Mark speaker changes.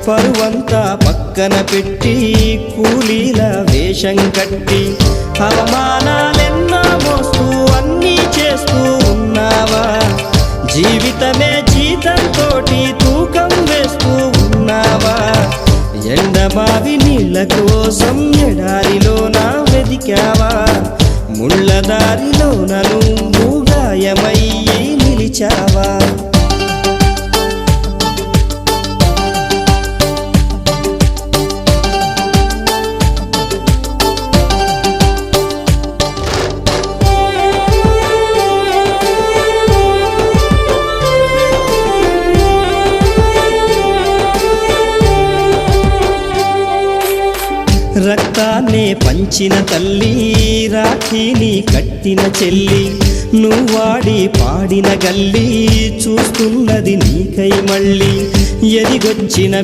Speaker 1: పరువంతా పక్కన పెట్టి కూలీల వేషం కట్టి అవమానాలెన్నో మోస్తూ అన్నీ చేస్తూ ఉన్నావా? జీవితమే జీతంతోటి తూకం వేస్తూ ఉన్నావా? ఎండమావి నీళ్ళ కోసం ఎడారిలోన వెదికావా? ముళ్ళదారిలోన నువ్వు గాయమయ్యి నిలిచావా? రక్తాన్నే పంచిన తల్లి, రాఖీని కట్టిన చెల్లి, నువ్వాడి పాడిన గల్లి చూస్తున్నది నీకై మళ్ళీ. ఎదిగొచ్చిన